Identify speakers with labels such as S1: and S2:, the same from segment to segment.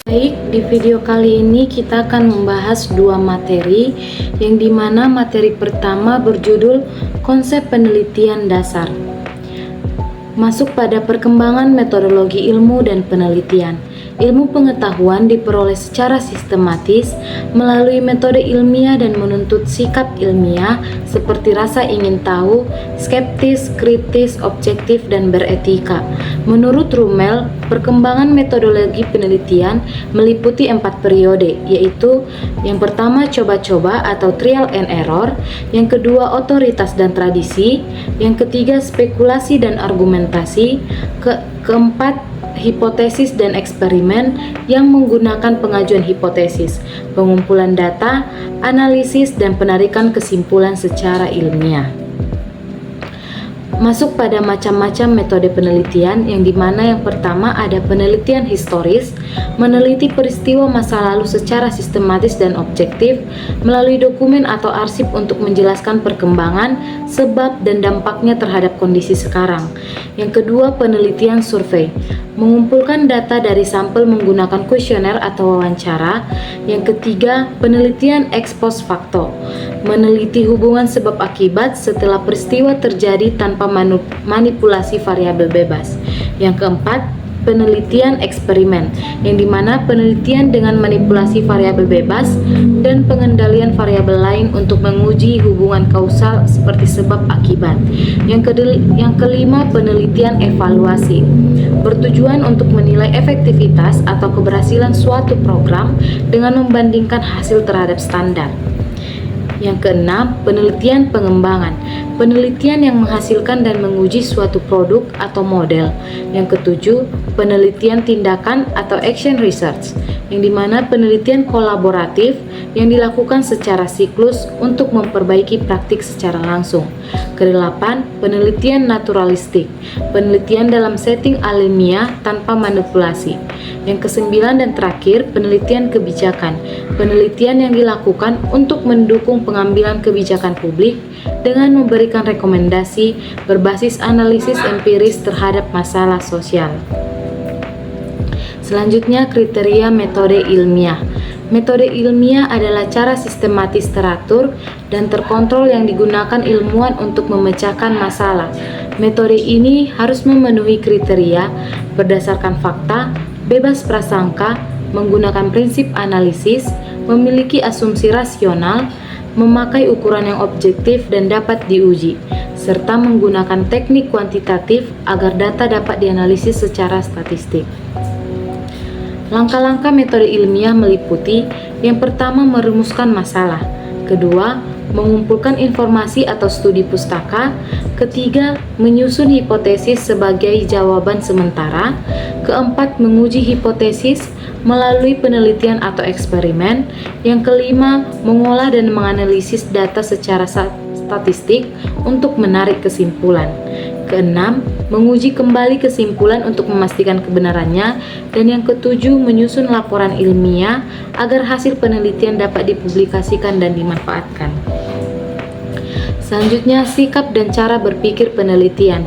S1: Baik, di video kali ini kita akan membahas dua materi, yang dimana materi pertama berjudul Konsep Penelitian Dasar. Masuk pada perkembangan metodologi ilmu dan penelitian. Ilmu pengetahuan diperoleh secara sistematis melalui metode ilmiah dan menuntut sikap ilmiah seperti rasa ingin tahu, skeptis, kritis, objektif, dan beretika. Menurut Rummel, perkembangan metodologi penelitian meliputi 4 periode, yaitu yang pertama coba-coba atau trial and error, yang kedua otoritas dan tradisi, yang ketiga spekulasi dan argumentasi, keempat hipotesis dan eksperimen yang menggunakan pengajuan hipotesis, pengumpulan data, analisis, dan penarikan kesimpulan secara ilmiah. Masuk pada macam-macam metode penelitian, yang dimana yang pertama ada penelitian historis, meneliti peristiwa masa lalu secara sistematis dan objektif melalui dokumen atau arsip untuk menjelaskan perkembangan, sebab, dan dampaknya terhadap kondisi sekarang. Yang kedua, penelitian survei, mengumpulkan data dari sampel menggunakan kuesioner atau wawancara. Yang ketiga, penelitian ex post facto, meneliti hubungan sebab akibat setelah peristiwa terjadi tanpa manipulasi variabel bebas. Yang keempat, penelitian eksperimen, yang dimana penelitian dengan manipulasi variabel bebas dan pengendalian variabel lain untuk menguji hubungan kausal seperti sebab akibat. Yang kelima, penelitian evaluasi, bertujuan untuk menilai efektivitas atau keberhasilan suatu program dengan membandingkan hasil terhadap standar. Yang keenam, penelitian pengembangan, penelitian yang menghasilkan dan menguji suatu produk atau model. Yang ketujuh, penelitian tindakan atau action research, yang dimana penelitian kolaboratif yang dilakukan secara siklus untuk memperbaiki praktik secara langsung. Kedelapan, penelitian naturalistik, penelitian dalam setting alamiah tanpa manipulasi. Yang kesembilan dan terakhir, penelitian kebijakan, penelitian yang dilakukan untuk mendukung pengambilan kebijakan publik dengan memberikan rekomendasi berbasis analisis empiris terhadap masalah sosial. Selanjutnya, kriteria metode ilmiah. Metode ilmiah adalah cara sistematis teratur dan terkontrol yang digunakan ilmuwan untuk memecahkan masalah. Metode ini harus memenuhi kriteria berdasarkan fakta, bebas prasangka, menggunakan prinsip analisis, memiliki asumsi rasional, memakai ukuran yang objektif dan dapat diuji, serta menggunakan teknik kuantitatif agar data dapat dianalisis secara statistik. Langkah-langkah metode ilmiah meliputi: yang pertama, merumuskan masalah; kedua, mengumpulkan informasi atau studi pustaka; ketiga, menyusun hipotesis sebagai jawaban sementara; keempat, menguji hipotesis melalui penelitian atau eksperimen; yang kelima, mengolah dan menganalisis data secara statistik untuk menarik kesimpulan; keenam, menguji kembali kesimpulan untuk memastikan kebenarannya; dan yang ketujuh, menyusun laporan ilmiah agar hasil penelitian dapat dipublikasikan dan dimanfaatkan. Selanjutnya, sikap dan cara berpikir penelitian.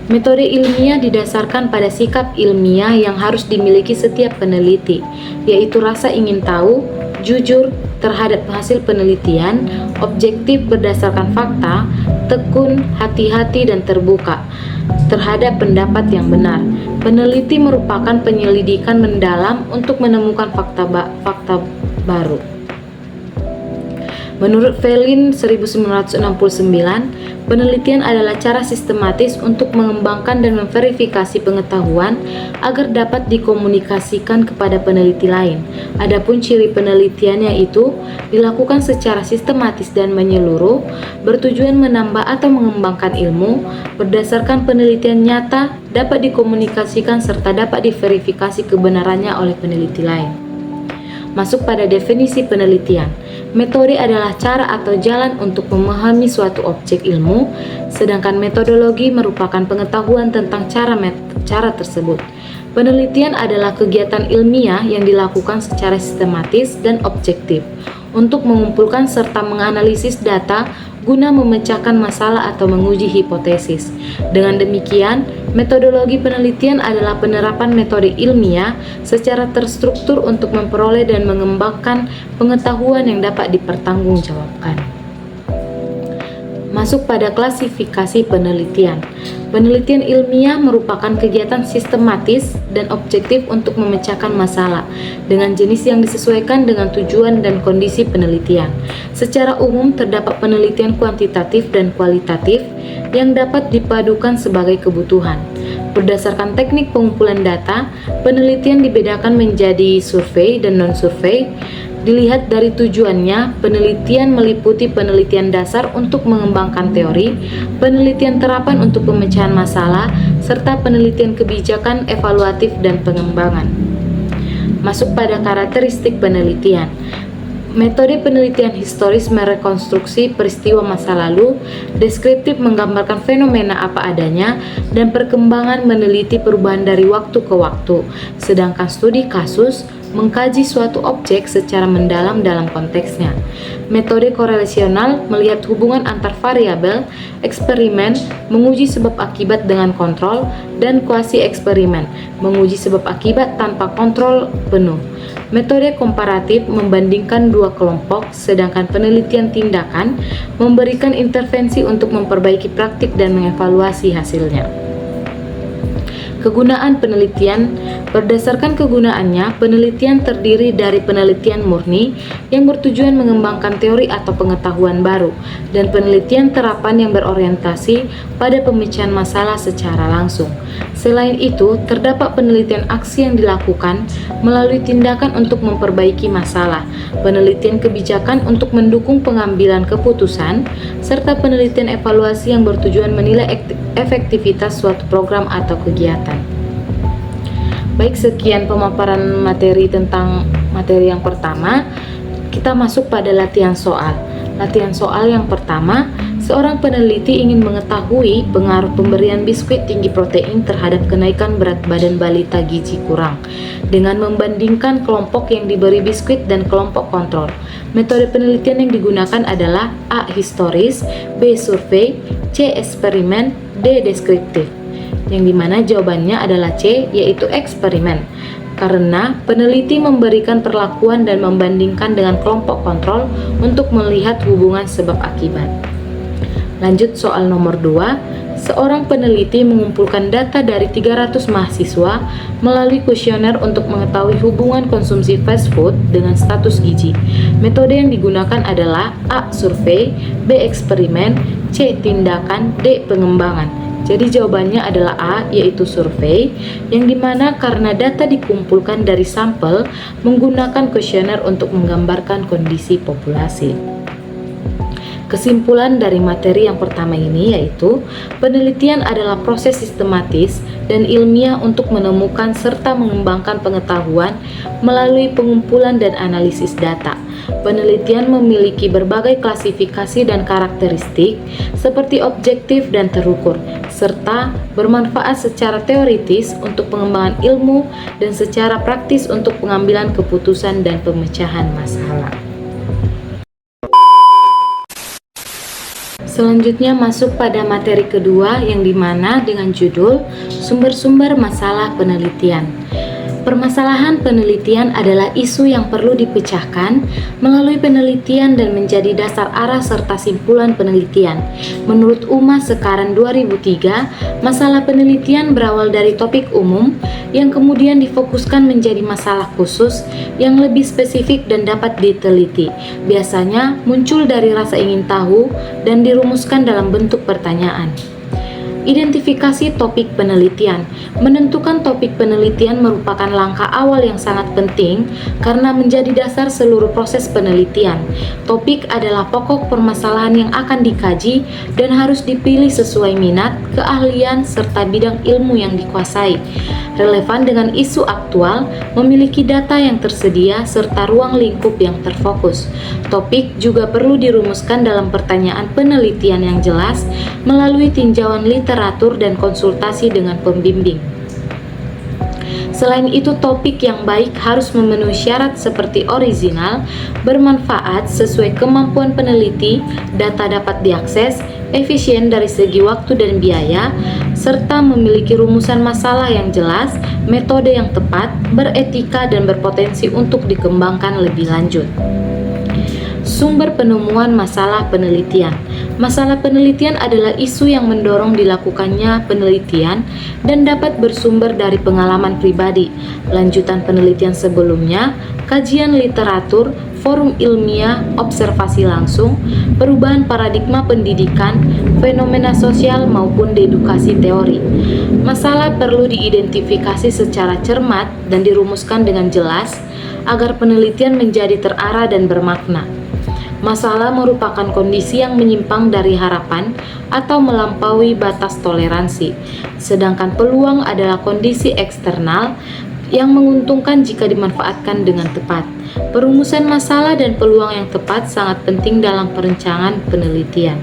S1: Metode ilmiah didasarkan pada sikap ilmiah yang harus dimiliki setiap peneliti, yaitu rasa ingin tahu, jujur terhadap hasil penelitian, objektif berdasarkan fakta, tekun, hati-hati, dan terbuka terhadap pendapat yang benar. Peneliti merupakan penyelidikan mendalam untuk menemukan fakta baru. Menurut Fellin 1969, penelitian adalah cara sistematis untuk mengembangkan dan memverifikasi pengetahuan agar dapat dikomunikasikan kepada peneliti lain. Adapun ciri penelitian yaitu dilakukan secara sistematis dan menyeluruh, bertujuan menambah atau mengembangkan ilmu, berdasarkan penelitian nyata, dapat dikomunikasikan serta dapat diverifikasi kebenarannya oleh peneliti lain. Masuk pada definisi penelitian. Metode adalah cara atau jalan untuk memahami suatu objek ilmu, sedangkan metodologi merupakan pengetahuan tentang cara tersebut. Penelitian adalah kegiatan ilmiah yang dilakukan secara sistematis dan objektif untuk mengumpulkan serta menganalisis data guna memecahkan masalah atau menguji hipotesis. Dengan demikian, metodologi penelitian adalah penerapan metode ilmiah secara terstruktur untuk memperoleh dan mengembangkan pengetahuan yang dapat dipertanggungjawabkan. Masuk pada klasifikasi penelitian. Penelitian ilmiah merupakan kegiatan sistematis dan objektif untuk memecahkan masalah dengan jenis yang disesuaikan dengan tujuan dan kondisi penelitian. Secara umum, terdapat penelitian kuantitatif dan kualitatif yang dapat dipadukan sebagai kebutuhan. Berdasarkan teknik pengumpulan data, penelitian dibedakan menjadi survei dan non-survei. Dilihat dari tujuannya, penelitian meliputi penelitian dasar untuk mengembangkan teori, penelitian terapan untuk pemecahan masalah, serta penelitian kebijakan, evaluatif, dan pengembangan. Masuk pada karakteristik penelitian. Metode penelitian historis merekonstruksi peristiwa masa lalu, deskriptif menggambarkan fenomena apa adanya, dan perkembangan meneliti perubahan dari waktu ke waktu. Sedangkan studi kasus mengkaji suatu objek secara mendalam dalam konteksnya. Metode korelasional melihat hubungan antar variabel, eksperimen, menguji sebab akibat dengan kontrol, dan kuasi eksperimen, menguji sebab akibat tanpa kontrol penuh. Metode komparatif membandingkan dua kelompok, sedangkan penelitian tindakan memberikan intervensi untuk memperbaiki praktik dan mengevaluasi hasilnya. Kegunaan penelitian. Berdasarkan kegunaannya, penelitian terdiri dari penelitian murni yang bertujuan mengembangkan teori atau pengetahuan baru, dan penelitian terapan yang berorientasi pada pemecahan masalah secara langsung. Selain itu, terdapat penelitian aksi yang dilakukan melalui tindakan untuk memperbaiki masalah, penelitian kebijakan untuk mendukung pengambilan keputusan, serta penelitian evaluasi yang bertujuan menilai efektivitas suatu program atau kegiatan. Baik, sekian pemaparan materi tentang materi yang pertama. Kita masuk pada latihan soal. Latihan soal yang pertama, seorang peneliti ingin mengetahui pengaruh pemberian biskuit tinggi protein terhadap kenaikan berat badan balita gizi kurang dengan membandingkan kelompok yang diberi biskuit dan kelompok kontrol. Metode penelitian yang digunakan adalah A. Historis, B. Survei, C. Eksperimen, D. Deskriptif. Yang dimana jawabannya adalah C, yaitu eksperimen. Karena peneliti memberikan perlakuan dan membandingkan dengan kelompok kontrol untuk melihat hubungan sebab akibat. Lanjut soal nomor 2. Seorang peneliti mengumpulkan data dari 300 mahasiswa melalui kuesioner untuk mengetahui hubungan konsumsi fast food dengan status gizi. Metode yang digunakan adalah A. Survei, B. Eksperimen, C. Tindakan, D. Pengembangan. Jadi jawabannya adalah A, yaitu survei, yang dimana karena data dikumpulkan dari sampel menggunakan kuesioner untuk menggambarkan kondisi populasi. Kesimpulan dari materi yang pertama ini yaitu penelitian adalah proses sistematis dan ilmiah untuk menemukan serta mengembangkan pengetahuan melalui pengumpulan dan analisis data. Penelitian memiliki berbagai klasifikasi dan karakteristik seperti objektif dan terukur, serta bermanfaat secara teoritis untuk pengembangan ilmu dan secara praktis untuk pengambilan keputusan dan pemecahan masalah. Selanjutnya masuk pada materi kedua yang dimana dengan judul sumber-sumber masalah penelitian. Permasalahan penelitian adalah isu yang perlu dipecahkan melalui penelitian dan menjadi dasar arah serta simpulan penelitian. Menurut Uma Sekaran 2003, masalah penelitian berawal dari topik umum yang kemudian difokuskan menjadi masalah khusus yang lebih spesifik dan dapat diteliti. Biasanya muncul dari rasa ingin tahu dan dirumuskan dalam bentuk pertanyaan. Identifikasi topik penelitian. Menentukan topik penelitian merupakan langkah awal yang sangat penting karena menjadi dasar seluruh proses penelitian. Topik adalah pokok permasalahan yang akan dikaji dan harus dipilih sesuai minat, keahlian, serta bidang ilmu yang dikuasai. Relevan dengan isu aktual, memiliki data yang tersedia, serta ruang lingkup yang terfokus. Topik juga perlu dirumuskan dalam pertanyaan penelitian yang jelas melalui tinjauan literatur dan konsultasi dengan pembimbing. Selain itu, topik yang baik harus memenuhi syarat seperti original, bermanfaat sesuai kemampuan peneliti, data dapat diakses, efisien dari segi waktu dan biaya, serta memiliki rumusan masalah yang jelas, metode yang tepat, beretika, dan berpotensi untuk dikembangkan lebih lanjut. Sumber penemuan masalah penelitian. Masalah penelitian adalah isu yang mendorong dilakukannya penelitian dan dapat bersumber dari pengalaman pribadi, lanjutan penelitian sebelumnya, kajian literatur, forum ilmiah, observasi langsung, perubahan paradigma pendidikan, fenomena sosial maupun dedukasi teori. Masalah perlu diidentifikasi secara cermat dan dirumuskan dengan jelas agar penelitian menjadi terarah dan bermakna. Masalah merupakan kondisi yang menyimpang dari harapan atau melampaui batas toleransi, sedangkan peluang adalah kondisi eksternal yang menguntungkan jika dimanfaatkan dengan tepat. Perumusan masalah dan peluang yang tepat sangat penting dalam perencanaan penelitian.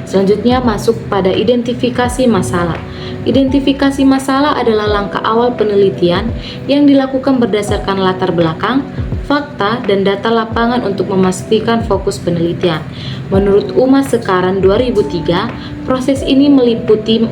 S1: Selanjutnya masuk pada identifikasi masalah. Identifikasi masalah adalah langkah awal penelitian yang dilakukan berdasarkan latar belakang, fakta, dan data lapangan untuk memastikan fokus penelitian. Menurut Uma Sekaran 2003, proses ini meliputi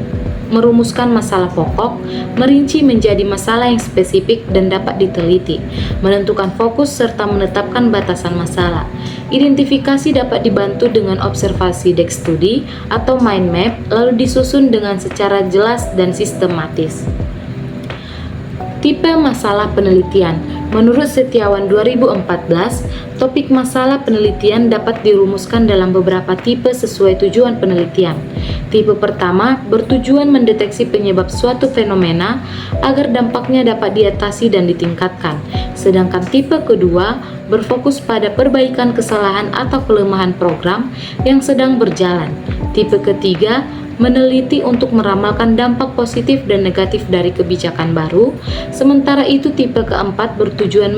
S1: merumuskan masalah pokok, merinci menjadi masalah yang spesifik dan dapat diteliti, menentukan fokus serta menetapkan batasan masalah. Identifikasi dapat dibantu dengan observasi desk study atau mind map, lalu disusun dengan secara jelas dan sistematis. Tipe masalah penelitian. Menurut Setiawan 2014, topik masalah penelitian dapat dirumuskan dalam beberapa tipe sesuai tujuan penelitian. Tipe pertama bertujuan mendeteksi penyebab suatu fenomena agar dampaknya dapat diatasi dan ditingkatkan. Sedangkan tipe kedua berfokus pada perbaikan kesalahan atau kelemahan program yang sedang berjalan. Tipe ketiga meneliti untuk meramalkan dampak positif dan negatif dari kebijakan baru. Sementara itu tipe keempat bertujuan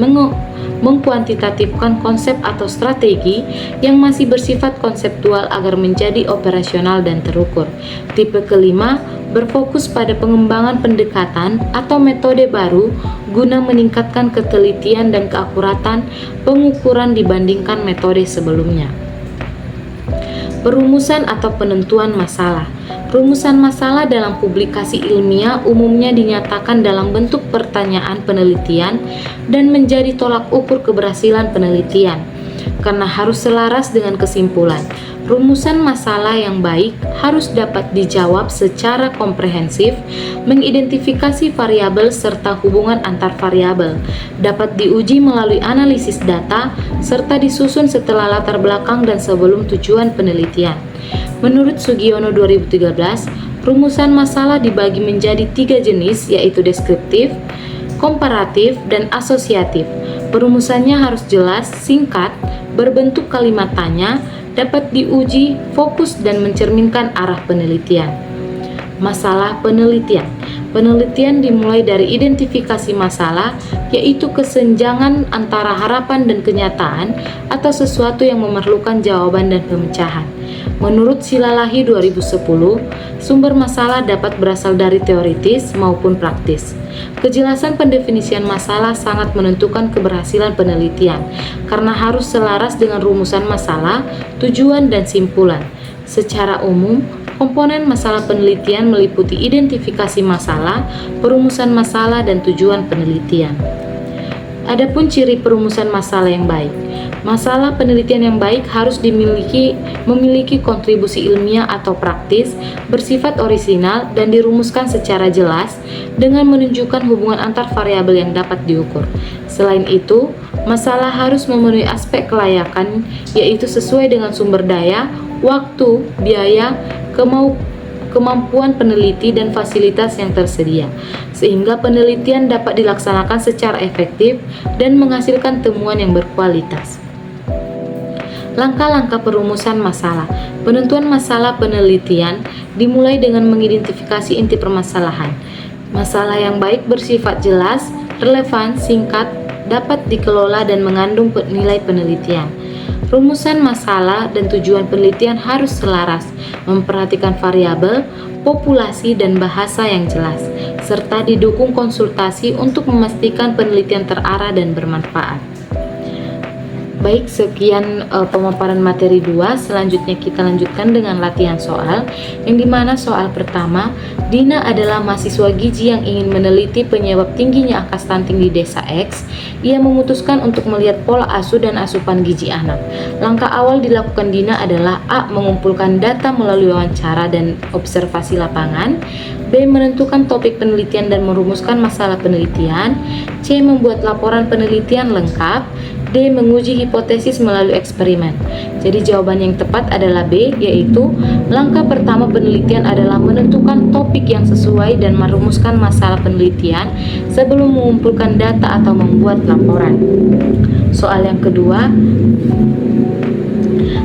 S1: mengkuantitatifkan konsep atau strategi yang masih bersifat konseptual agar menjadi operasional dan terukur. Tipe kelima berfokus pada pengembangan pendekatan atau metode baru guna meningkatkan ketelitian dan keakuratan pengukuran dibandingkan metode sebelumnya. Perumusan atau penentuan masalah. Rumusan masalah dalam publikasi ilmiah umumnya dinyatakan dalam bentuk pertanyaan penelitian dan menjadi tolak ukur keberhasilan penelitian, karena harus selaras dengan kesimpulan. Rumusan masalah yang baik harus dapat dijawab secara komprehensif, mengidentifikasi variabel serta hubungan antar variabel, dapat diuji melalui analisis data, serta disusun setelah latar belakang dan sebelum tujuan penelitian. Menurut Sugiono 2013, rumusan masalah dibagi menjadi 3 jenis, yaitu deskriptif, komparatif, dan asosiatif. Perumusannya harus jelas, singkat, berbentuk kalimat tanya, dapat diuji, fokus, dan mencerminkan arah penelitian. Masalah penelitian. Penelitian dimulai dari identifikasi masalah, yaitu kesenjangan antara harapan dan kenyataan atau sesuatu yang memerlukan jawaban dan pemecahan. Menurut Silalahi 2010, sumber masalah dapat berasal dari teoritis maupun praktis. Kejelasan pendefinisian masalah sangat menentukan keberhasilan penelitian, karena harus selaras dengan rumusan masalah, tujuan, dan simpulan. Secara umum, komponen masalah penelitian meliputi identifikasi masalah, perumusan masalah, dan tujuan penelitian. Adapun ciri perumusan masalah yang baik. Masalah penelitian yang baik harus memiliki kontribusi ilmiah atau praktis, bersifat orisinal, dan dirumuskan secara jelas dengan menunjukkan hubungan antar variabel yang dapat diukur. Selain itu, masalah harus memenuhi aspek kelayakan, yaitu sesuai dengan sumber daya, waktu, biaya, kemampuan peneliti, dan fasilitas yang tersedia, sehingga penelitian dapat dilaksanakan secara efektif dan menghasilkan temuan yang berkualitas. Langkah-langkah perumusan masalah. Penentuan masalah penelitian dimulai dengan mengidentifikasi inti permasalahan. Masalah yang baik bersifat jelas, relevan, singkat, dapat dikelola, dan mengandung nilai penelitian. Rumusan masalah dan tujuan penelitian harus selaras, memperhatikan variabel, populasi, dan bahasa yang jelas. serta didukung konsultasi untuk memastikan penelitian terarah dan bermanfaat. Baik, sekian pemaparan materi 2. Selanjutnya kita lanjutkan dengan latihan soal, yang dimana soal pertama, Dina adalah mahasiswa gizi yang ingin meneliti penyebab tingginya angka stunting di desa X. Ia memutuskan untuk melihat pola asuh dan asupan gizi anak. Langkah awal dilakukan Dina adalah A. Mengumpulkan data melalui wawancara dan observasi lapangan, B. Menentukan topik penelitian dan merumuskan masalah penelitian, C. Membuat laporan penelitian lengkap, D. Menguji hipotesis melalui eksperimen. Jadi jawaban yang tepat adalah B, yaitu langkah pertama penelitian adalah menentukan topik yang sesuai dan merumuskan masalah penelitian sebelum mengumpulkan data atau membuat laporan. Soal yang kedua,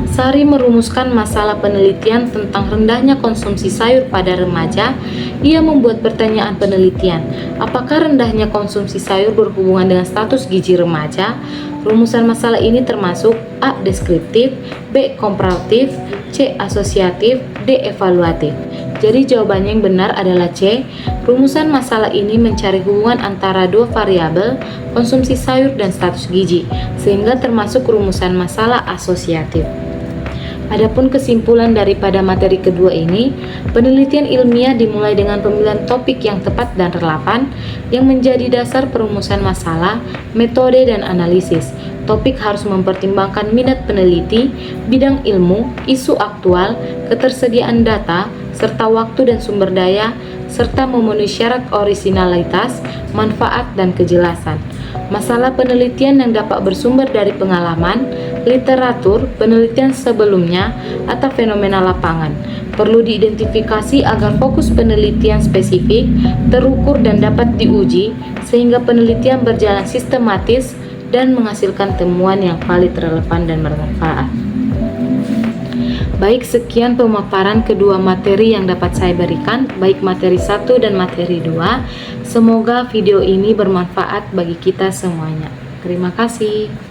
S1: Sari merumuskan masalah penelitian tentang rendahnya konsumsi sayur pada remaja. Ia membuat pertanyaan penelitian, apakah rendahnya konsumsi sayur berhubungan dengan status gizi remaja? Rumusan masalah ini termasuk A. Deskriptif, B. Komparatif, C. Asosiatif, D. Evaluatif. Jadi jawabannya yang benar adalah C. Rumusan masalah ini mencari hubungan antara dua variabel, konsumsi sayur dan status gizi, sehingga termasuk rumusan masalah asosiatif. Adapun kesimpulan daripada materi kedua ini, penelitian ilmiah dimulai dengan pemilihan topik yang tepat dan relevan yang menjadi dasar perumusan masalah, metode, dan analisis. Topik harus mempertimbangkan minat peneliti, bidang ilmu, isu aktual, ketersediaan data, serta waktu dan sumber daya, serta memenuhi syarat orisinalitas, manfaat, dan kejelasan. Masalah penelitian yang dapat bersumber dari pengalaman, literatur, penelitian sebelumnya, atau fenomena lapangan perlu diidentifikasi agar fokus penelitian spesifik, terukur, dan dapat diuji sehingga penelitian berjalan sistematis dan menghasilkan temuan yang valid, relevan, dan bermanfaat. Baik, sekian pemaparan kedua materi yang dapat saya berikan, baik materi 1 dan materi 2. Semoga video ini bermanfaat bagi kita semuanya. Terima kasih.